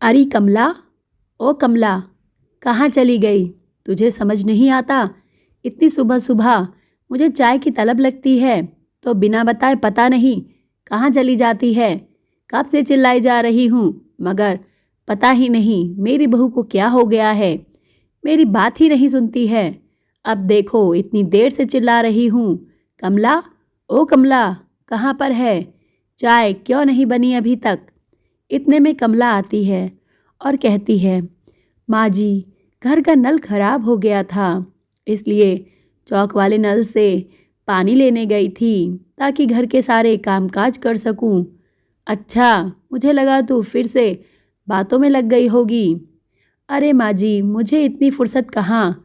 अरे कमला, ओ कमला, कहाँ चली गई? तुझे समझ नहीं आता? इतनी सुबह सुबह मुझे चाय की तलब लगती है तो बिना बताए पता नहीं कहाँ चली जाती है। कब से चिल्लाई जा रही हूँ मगर पता ही नहीं मेरी बहू को क्या हो गया है। मेरी बात ही नहीं सुनती है। अब देखो इतनी देर से चिल्ला रही हूँ। कमला, ओ कमला, कहाँ पर है? चाय क्यों नहीं बनी अभी तक? इतने में कमला आती है और कहती है, माँ जी, घर का नल खराब हो गया था, इसलिए चौक वाले नल से पानी लेने गई थी ताकि घर के सारे कामकाज कर सकूं। अच्छा, मुझे लगा तू फिर से बातों में लग गई होगी। अरे माँ जी, मुझे इतनी फुर्सत कहाँ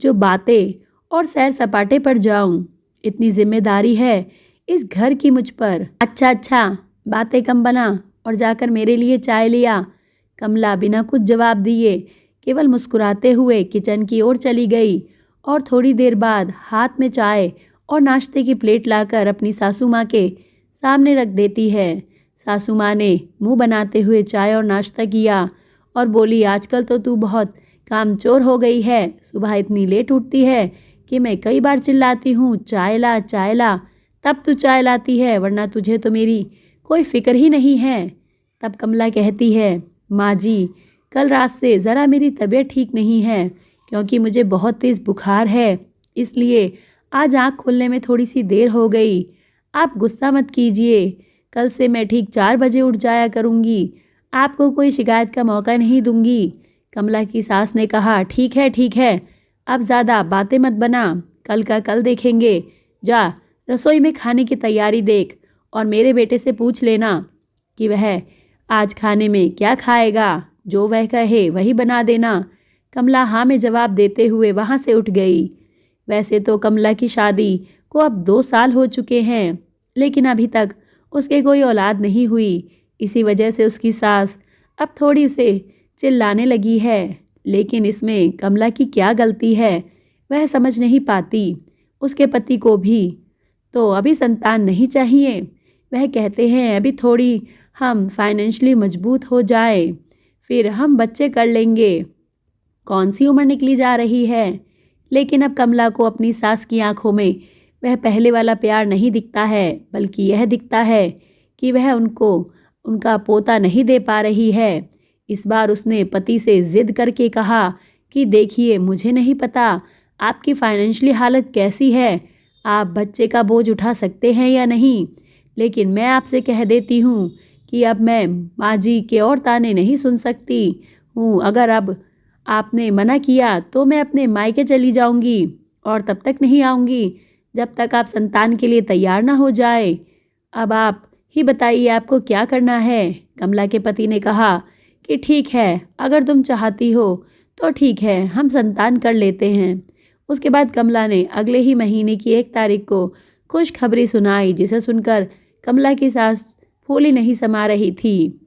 जो बातें और सैर सपाटे पर जाऊं। इतनी जिम्मेदारी है इस घर की मुझ पर। अच्छा अच्छा, बातें कम बना और जाकर मेरे लिए चाय लिया। कमला बिना कुछ जवाब दिए केवल मुस्कुराते हुए किचन की ओर चली गई और थोड़ी देर बाद हाथ में चाय और नाश्ते की प्लेट लाकर अपनी सासू माँ के सामने रख देती है। सासू माँ ने मुंह बनाते हुए चाय और नाश्ता किया और बोली, आजकल तो तू बहुत कामचोर हो गई है। सुबह इतनी लेट उठती है कि मैं कई बार चिल्लाती हूँ, चाय ला चाय ला, तब तू चाय लाती है, वरना तुझे तो मेरी कोई फिक्र ही नहीं है। तब कमला कहती है, माँ जी, कल रात से ज़रा मेरी तबीयत ठीक नहीं है क्योंकि मुझे बहुत तेज़ बुखार है, इसलिए आज आँख खुलने में थोड़ी सी देर हो गई। आप गुस्सा मत कीजिए, कल से मैं ठीक 4 बजे उठ जाया करूँगी। आपको कोई शिकायत का मौका नहीं दूंगी। कमला की सास ने कहा, ठीक है, अब ज़्यादा बातें मत बना, कल का कल देखेंगे। जा रसोई में खाने की तैयारी देख और मेरे बेटे से पूछ लेना कि वह आज खाने में क्या खाएगा। जो वह कहे वही बना देना। कमला हाँ में जवाब देते हुए वहाँ से उठ गई। वैसे तो कमला की शादी को अब 2 साल हो चुके हैं, लेकिन अभी तक उसके कोई औलाद नहीं हुई। इसी वजह से उसकी सास अब थोड़ी उसे चिल्लाने लगी है। लेकिन इसमें कमला की क्या गलती है वह समझ नहीं पाती। उसके पति को भी तो अभी संतान नहीं चाहिए। वह कहते हैं अभी थोड़ी हम फाइनेंशियली मजबूत हो जाए, फिर हम बच्चे कर लेंगे। कौन सी उम्र निकली जा रही है। लेकिन अब कमला को अपनी सास की आंखों में वह पहले वाला प्यार नहीं दिखता है, बल्कि यह दिखता है कि वह उनको उनका पोता नहीं दे पा रही है। इस बार उसने पति से जिद करके कहा कि देखिए, मुझे नहीं पता आपकी फाइनेंशियली हालत कैसी है, आप बच्चे का बोझ उठा सकते हैं या नहीं, लेकिन मैं आपसे कह देती हूँ कि अब मैं माँ जी के और ताने नहीं सुन सकती हूँ। अगर अब आपने मना किया तो मैं अपने मायके चली जाऊँगी और तब तक नहीं आऊँगी जब तक आप संतान के लिए तैयार ना हो जाए। अब आप ही बताइए आपको क्या करना है। कमला के पति ने कहा कि ठीक है, अगर तुम चाहती हो तो ठीक है, हम संतान कर लेते हैं। उसके बाद कमला ने अगले ही महीने की 1 तारीख को खुशखबरी सुनाई, जिसे सुनकर कमला की सास फूली नहीं समा रही थी।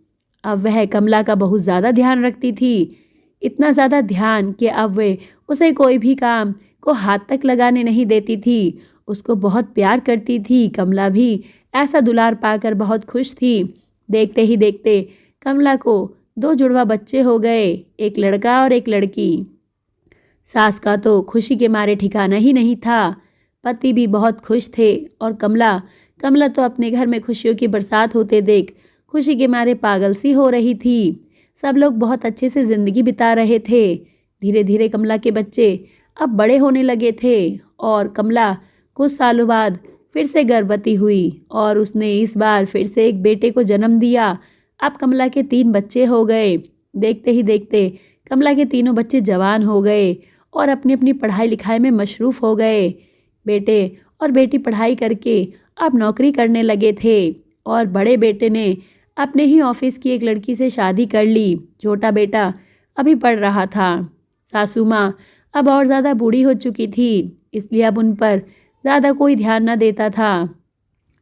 अब वह कमला का बहुत ज़्यादा ध्यान रखती थी, इतना ज़्यादा ध्यान कि अब वे उसे कोई भी काम को हाथ तक लगाने नहीं देती थी। उसको बहुत प्यार करती थी। कमला भी ऐसा दुलार पाकर बहुत खुश थी। देखते ही देखते कमला को 2 जुड़वा बच्चे हो गए, एक लड़का और एक लड़की। सास का तो खुशी के मारे ठिकाना ही नहीं था। पति भी बहुत खुश थे और कमला तो अपने घर में खुशियों की बरसात होते देख खुशी के मारे पागल सी हो रही थी। सब लोग बहुत अच्छे से ज़िंदगी बिता रहे थे। धीरे धीरे कमला के बच्चे अब बड़े होने लगे थे और कमला कुछ सालों बाद फिर से गर्भवती हुई और उसने इस बार फिर से एक बेटे को जन्म दिया। अब कमला के 3 बच्चे हो गए। देखते ही देखते कमला के तीनों बच्चे जवान हो गए और अपनी अपनी पढ़ाई लिखाई में मशरूफ़ हो गए। बेटे और बेटी पढ़ाई करके अब नौकरी करने लगे थे और बड़े बेटे ने अपने ही ऑफिस की एक लड़की से शादी कर ली। छोटा बेटा अभी पढ़ रहा था। सासू माँ अब और ज़्यादा बूढ़ी हो चुकी थी, इसलिए अब उन पर ज़्यादा कोई ध्यान न देता था।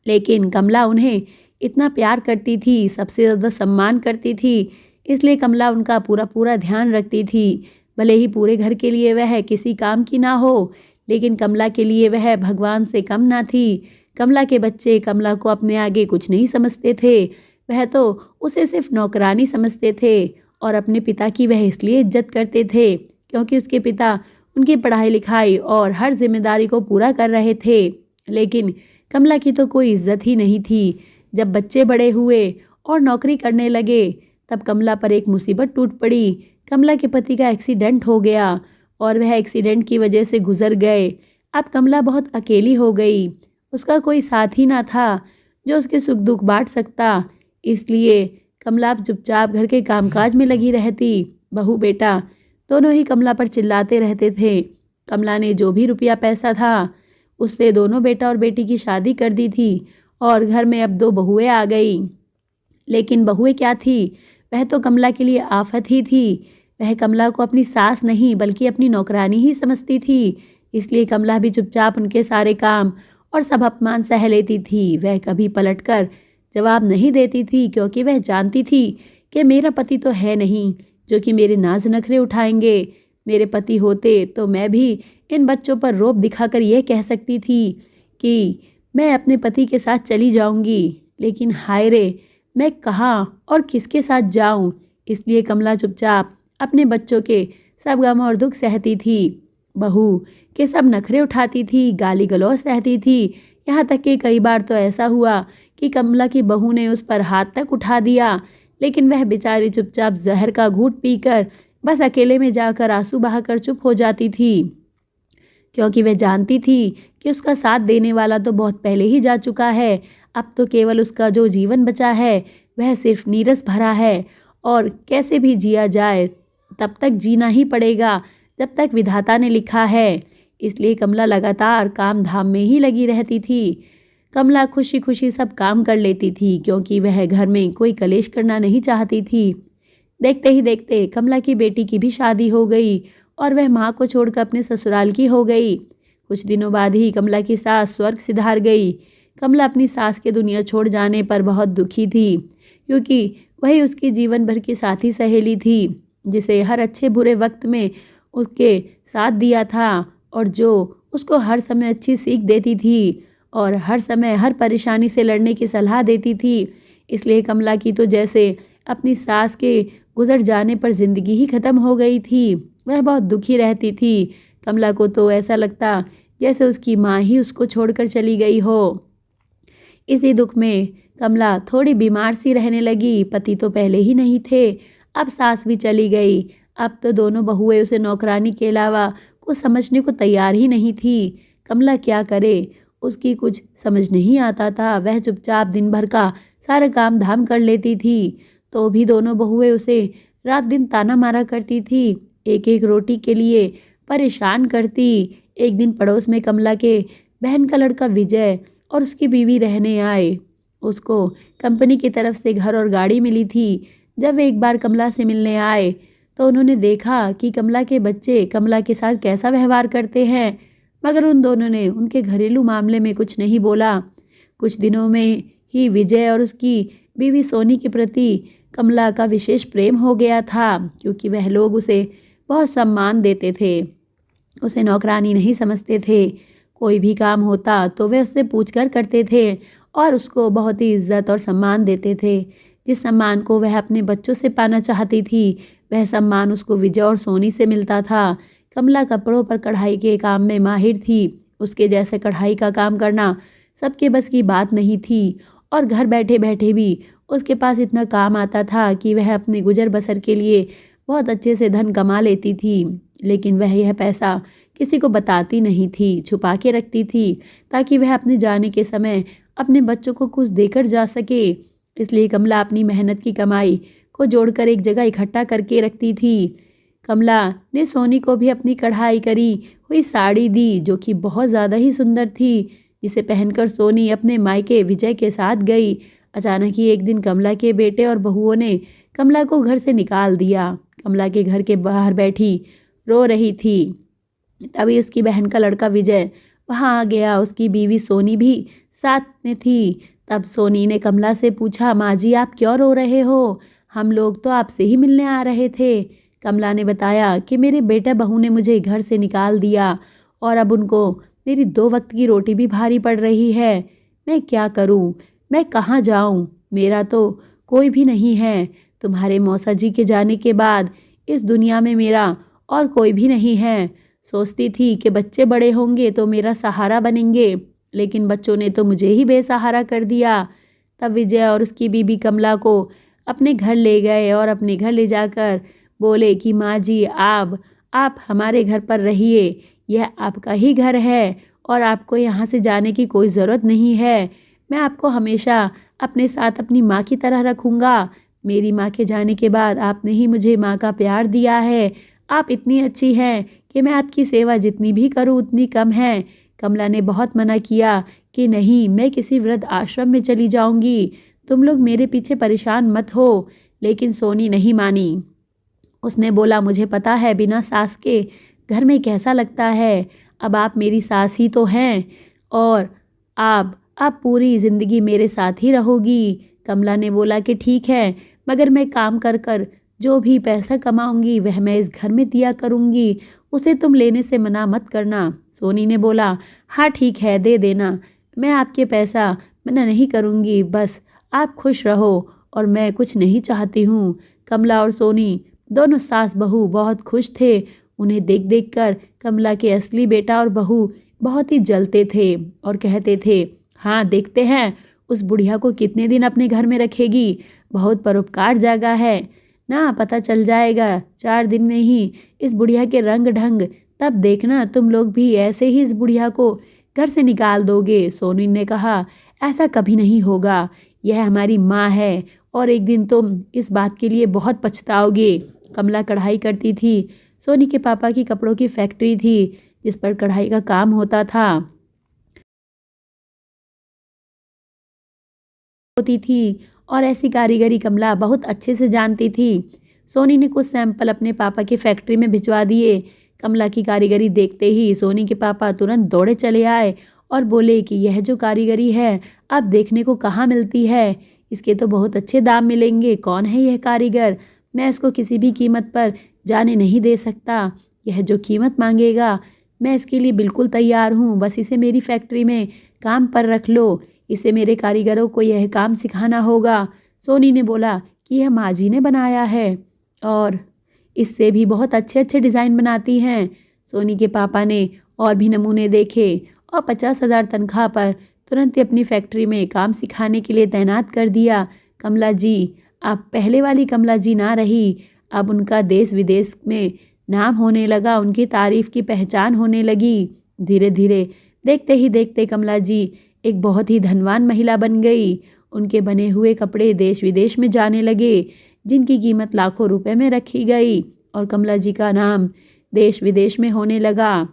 लेकिन कमला उन्हें इतना प्यार करती थी, सबसे ज़्यादा सम्मान करती थी, इसलिए कमला उनका पूरा पूरा ध्यान रखती थी। भले ही पूरे घर के लिए वह किसी काम की ना हो, लेकिन कमला के लिए वह भगवान से कम ना थी। कमला के बच्चे कमला को अपने आगे कुछ नहीं समझते थे, वह तो उसे सिर्फ नौकरानी समझते थे और अपने पिता की वह इसलिए इज्जत करते थे क्योंकि उसके पिता उनकी पढ़ाई लिखाई और हर जिम्मेदारी को पूरा कर रहे थे। लेकिन कमला की तो कोई इज्जत ही नहीं थी। जब बच्चे बड़े हुए और नौकरी करने लगे तब कमला पर एक मुसीबत टूट पड़ी। कमला के पति का एक्सीडेंट हो गया और वह एक्सीडेंट की वजह से गुजर गए। अब कमला बहुत अकेली हो गई। उसका कोई साथी ना था जो उसके सुख दुख बांट सकता। इसलिए कमला अब चुपचाप घर के कामकाज में लगी रहती। बहू बेटा दोनों ही कमला पर चिल्लाते रहते थे। कमला ने जो भी रुपया पैसा था उससे दोनों बेटा और बेटी की शादी कर दी थी और घर में अब 2 बहुएं आ गई। लेकिन बहुएं क्या थी, वह तो कमला के लिए आफत ही थी। वह कमला को अपनी सास नहीं बल्कि अपनी नौकरानी ही समझती थी। इसलिए कमला भी चुपचाप उनके सारे काम और सब अपमान सह लेती थी। वह कभी पलटकर जवाब नहीं देती थी क्योंकि वह जानती थी कि मेरा पति तो है नहीं जो कि मेरे नाज नखरे उठाएंगे। मेरे पति होते तो मैं भी इन बच्चों पर रौब दिखाकर यह कह सकती थी कि मैं अपने पति के साथ चली जाऊंगी। लेकिन हाय रे, मैं कहाँ और किसके साथ जाऊं। इसलिए कमला चुपचाप अपने बच्चों के सब गम और दुख सहती थी। बहू के सब नखरे उठाती थी, गाली गलौज सहती थी। यहाँ तक कि कई बार तो ऐसा हुआ कि कमला की बहू ने उस पर हाथ तक उठा दिया। लेकिन वह बेचारी चुपचाप जहर का घूंट पीकर बस अकेले में जाकर आंसू बहाकर चुप हो जाती थी क्योंकि वह जानती थी कि उसका साथ देने वाला तो बहुत पहले ही जा चुका है। अब तो केवल उसका जो जीवन बचा है वह सिर्फ नीरस भरा है और कैसे भी जिया जाए तब तक जीना ही पड़ेगा जब तक विधाता ने लिखा है। इसलिए कमला लगातार काम धाम में ही लगी रहती थी। कमला खुशी खुशी सब काम कर लेती थी क्योंकि वह घर में कोई कलेश करना नहीं चाहती थी। देखते ही देखते कमला की बेटी की भी शादी हो गई और वह माँ को छोड़कर अपने ससुराल की हो गई। कुछ दिनों बाद ही कमला की सास स्वर्ग सिधार गई। कमला अपनी सास के दुनिया छोड़ जाने पर बहुत दुखी थी क्योंकि वही उसकी जीवन भर की साथी सहेली थी जिसे हर अच्छे बुरे वक्त में उसके साथ दिया था और जो उसको हर समय अच्छी सीख देती थी और हर समय हर परेशानी से लड़ने की सलाह देती थी। इसलिए कमला की तो जैसे अपनी सास के गुजर जाने पर ज़िंदगी ही ख़त्म हो गई थी। वह बहुत दुखी रहती थी। कमला को तो ऐसा लगता जैसे उसकी माँ ही उसको छोड़कर चली गई हो। इसी दुख में कमला थोड़ी बीमार सी रहने लगी। पति तो पहले ही नहीं थे, अब सास भी चली गई। अब तो दोनों बहुएं उसे नौकरानी के अलावा कुछ समझने को तैयार ही नहीं थी। कमला क्या करे, उसकी कुछ समझ नहीं आता था। वह चुपचाप दिन भर का सारा काम धाम कर लेती थी तो भी दोनों बहुएं उसे रात दिन ताना मारा करती थी, एक एक रोटी के लिए परेशान करती। एक दिन पड़ोस में कमला के बहन का लड़का विजय और उसकी बीवी रहने आए। उसको कंपनी की तरफ से घर और गाड़ी मिली थी। जब वे एक बार कमला से मिलने आए तो उन्होंने देखा कि कमला के बच्चे कमला के साथ कैसा व्यवहार करते हैं, मगर उन दोनों ने उनके घरेलू मामले में कुछ नहीं बोला। कुछ दिनों में ही विजय और उसकी बीवी सोनी के प्रति कमला का विशेष प्रेम हो गया था क्योंकि वह लोग उसे बहुत सम्मान देते थे, उसे नौकरानी नहीं समझते थे। कोई भी काम होता तो वे उससे पूछकर करते थे और उसको बहुत ही इज्जत और सम्मान देते थे। जिस सम्मान को वह अपने बच्चों से पाना चाहती थी वह सम्मान उसको विजय और सोनी से मिलता था। कमला कपड़ों पर कढ़ाई के काम में माहिर थी। उसके जैसे कढ़ाई का काम करना सबके बस की बात नहीं थी और घर बैठे बैठे भी उसके पास इतना काम आता था कि वह अपने गुजर बसर के लिए बहुत अच्छे से धन कमा लेती थी। लेकिन वह यह पैसा किसी को बताती नहीं थी, छुपा के रखती थी ताकि वह अपने जाने के समय अपने बच्चों को कुछ देकर जा सके। इसलिए कमला अपनी मेहनत की कमाई को जोड़कर एक जगह इकट्ठा करके रखती थी। कमला ने सोनी को भी अपनी कढ़ाई करी हुई साड़ी दी जो कि बहुत ज़्यादा ही सुंदर थी, जिसे पहनकर सोनी अपने मायके विजय के साथ गई। अचानक ही एक दिन कमला के बेटे और बहुओं ने कमला को घर से निकाल दिया। कमला के घर के बाहर बैठी रो रही थी। तभी उसकी बहन का लड़का विजय वहाँ आ गया। उसकी बीवी सोनी भी साथ में थी। तब सोनी ने कमला से पूछा, माँ जी आप क्यों रो रहे हो? हम लोग तो आपसे ही मिलने आ रहे थे। कमला ने बताया कि मेरे बेटा बहू ने मुझे घर से निकाल दिया और अब उनको मेरी 2 वक्त की रोटी भी भारी पड़ रही है। मैं क्या करूं? मैं कहाँ जाऊं? मेरा तो कोई भी नहीं है। तुम्हारे मौसा जी के जाने के बाद इस दुनिया में मेरा और कोई भी नहीं है। सोचती थी कि बच्चे बड़े होंगे तो मेरा सहारा बनेंगे, लेकिन बच्चों ने तो मुझे ही बेसहारा कर दिया। तब विजय और उसकी बीबी कमला को अपने घर ले गए और अपने घर ले जाकर बोले कि माँ जी आप हमारे घर पर रहिए, यह आपका ही घर है और आपको यहाँ से जाने की कोई ज़रूरत नहीं है। मैं आपको हमेशा अपने साथ अपनी माँ की तरह रखूँगा। मेरी माँ के जाने के बाद आपने ही मुझे माँ का प्यार दिया है। आप इतनी अच्छी हैं कि मैं आपकी सेवा जितनी भी करूँ उतनी कम है। कमला ने बहुत मना किया कि नहीं, मैं किसी वृद्ध आश्रम में चली जाऊँगी, तुम लोग मेरे पीछे परेशान मत हो। लेकिन सोनी नहीं मानी। उसने बोला, मुझे पता है बिना सास के घर में कैसा लगता है। अब आप मेरी सास ही तो हैं और आप पूरी ज़िंदगी मेरे साथ ही रहोगी। कमला ने बोला कि ठीक है, मगर मैं काम कर कर जो भी पैसा कमाऊंगी वह मैं इस घर में दिया करूंगी, उसे तुम लेने से मना मत करना। सोनी ने बोला, हाँ ठीक है, दे देना, मैं आपके पैसा मना नहीं करूंगी, बस आप खुश रहो और मैं कुछ नहीं चाहती हूँ। कमला और सोनी दोनों सास बहू बहुत खुश थे। उन्हें देख देख कर कमला के असली बेटा और बहू बहुत ही जलते थे और कहते थे, हाँ देखते हैं उस बुढ़िया को कितने दिन अपने घर में रखेगी, बहुत परोपकार जागा है ना, पता चल जाएगा 4 दिन में ही इस बुढ़िया के रंग ढंग, तब देखना तुम लोग भी ऐसे ही इस बुढ़िया को घर से निकाल दोगे। सोनी ने कहा, ऐसा कभी नहीं होगा, यह हमारी माँ है और एक दिन तुम इस बात के लिए बहुत पछताओगे। कमला कढ़ाई करती थी। सोनी के पापा की कपड़ों की फैक्ट्री थी जिस पर कढ़ाई का काम होता था होती थी और ऐसी कारीगरी कमला बहुत अच्छे से जानती थी। सोनी ने कुछ सैंपल अपने पापा की फैक्ट्री में भिजवा दिए। कमला की कारीगरी देखते ही सोनी के पापा तुरंत दौड़े चले आए और बोले कि यह जो कारीगरी है अब देखने को कहाँ मिलती है, इसके तो बहुत अच्छे दाम मिलेंगे। कौन है यह कारीगर, मैं इसको किसी भी कीमत पर जाने नहीं दे सकता। यह जो कीमत मांगेगा मैं इसके लिए बिल्कुल तैयार हूँ, बस इसे मेरी फैक्ट्री में काम पर रख लो, इसे मेरे कारीगरों को यह काम सिखाना होगा। सोनी ने बोला कि यह माँ जी ने बनाया है और इससे भी बहुत अच्छे अच्छे डिज़ाइन बनाती हैं। सोनी के पापा ने और भी नमूने देखे और 50,000 तनख्वाह पर तुरंत ही अपनी फैक्ट्री में काम सिखाने के लिए तैनात कर दिया। कमला जी अब पहले वाली कमला जी ना रही, अब उनका देश विदेश में नाम होने लगा, उनकी तारीफ की पहचान होने लगी। धीरे धीरे देखते ही देखते कमला जी एक बहुत ही धनवान महिला बन गई। उनके बने हुए कपड़े देश विदेश में जाने लगे, जिनकी कीमत लाखों रुपए में रखी गई और कमला जी का नाम देश विदेश में होने लगा,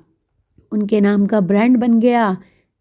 उनके नाम का ब्रांड बन गया।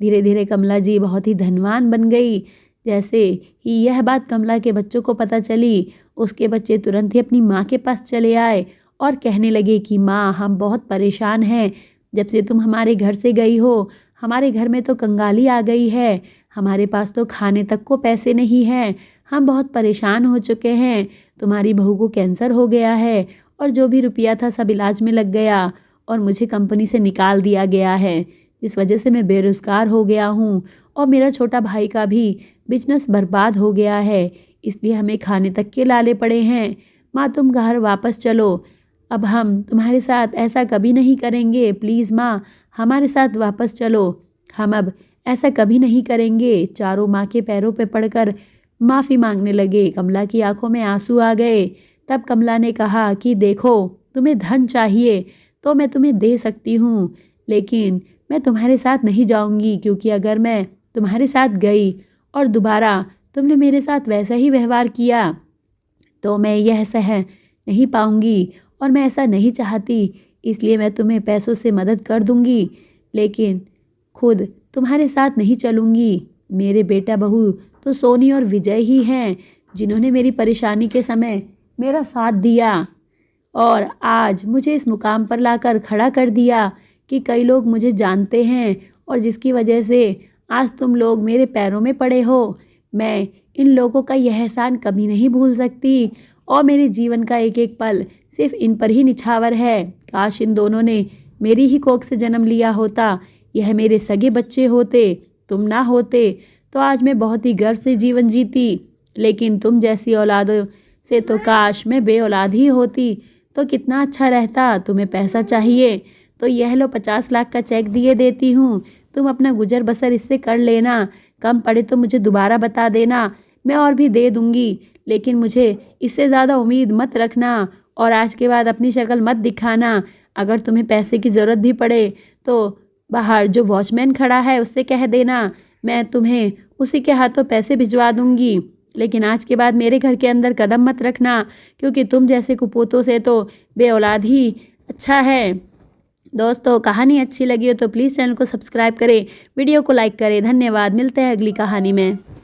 धीरे धीरे कमला जी बहुत ही धनवान बन गई। जैसे ही यह बात कमला के बच्चों को पता चली, उसके बच्चे तुरंत ही अपनी माँ के पास चले आए और कहने लगे कि माँ, हम बहुत परेशान हैं, जब से तुम हमारे घर से गई हो हमारे घर में तो कंगाली आ गई है, हमारे पास तो खाने तक को पैसे नहीं हैं, हम बहुत परेशान हो चुके हैं। तुम्हारी बहू को कैंसर हो गया है और जो भी रुपया था सब इलाज में लग गया और मुझे कंपनी से निकाल दिया गया है, इस वजह से मैं बेरोज़गार हो गया हूँ और मेरा छोटा भाई का भी बिजनेस बर्बाद हो गया है, इसलिए हमें खाने तक के लाले पड़े हैं। माँ तुम घर वापस चलो, अब हम तुम्हारे साथ ऐसा कभी नहीं करेंगे, प्लीज़ माँ हमारे साथ वापस चलो, हम अब ऐसा कभी नहीं करेंगे। चारों माँ के पैरों पे पड़कर माफ़ी मांगने लगे। कमला की आंखों में आंसू आ गए। तब कमला ने कहा कि देखो, तुम्हें धन चाहिए तो मैं तुम्हें दे सकती हूँ, लेकिन मैं तुम्हारे साथ नहीं जाऊँगी, क्योंकि अगर मैं तुम्हारे साथ गई और दोबारा तुमने मेरे साथ वैसा ही व्यवहार किया तो मैं यह सह नहीं पाऊँगी और मैं ऐसा नहीं चाहती, इसलिए मैं तुम्हें पैसों से मदद कर दूँगी, लेकिन खुद तुम्हारे साथ नहीं चलूँगी। मेरे बेटा बहू तो सोनी और विजय ही हैं जिन्होंने मेरी परेशानी के समय मेरा साथ दिया और आज मुझे इस मुकाम पर लाकर खड़ा कर दिया कि कई लोग मुझे जानते हैं और जिसकी वजह से आज तुम लोग मेरे पैरों में पड़े हो। मैं इन लोगों का यह एहसान कभी नहीं भूल सकती और मेरे जीवन का एक एक पल सिर्फ इन पर ही निछावर है। काश इन दोनों ने मेरी ही कोख से जन्म लिया होता, यह मेरे सगे बच्चे होते, तुम ना होते तो आज मैं बहुत ही गर्व से जीवन जीती, लेकिन तुम जैसी औलादों से तो काश मैं बेऔलाद ही होती तो कितना अच्छा रहता। तुम्हें पैसा चाहिए तो यह लो 50 लाख का चेक दिए देती हूँ, तुम अपना गुजर बसर इससे कर लेना। कम पड़े तो मुझे दोबारा बता देना, मैं और भी दे दूँगी, लेकिन मुझे इससे ज़्यादा उम्मीद मत रखना और आज के बाद अपनी शक्ल मत दिखाना। अगर तुम्हें पैसे की ज़रूरत भी पड़े तो बाहर जो वॉचमैन खड़ा है उससे कह देना, मैं तुम्हें उसी के हाथों पैसे भिजवा दूँगी। लेकिन आज के बाद मेरे घर के अंदर कदम मत रखना, क्योंकि तुम जैसे कुपोतों से तो बेऔलाद ही अच्छा है। दोस्तों, कहानी अच्छी लगी हो तो प्लीज़ चैनल को सब्सक्राइब करें, वीडियो को लाइक करें। धन्यवाद। मिलते हैं अगली कहानी में।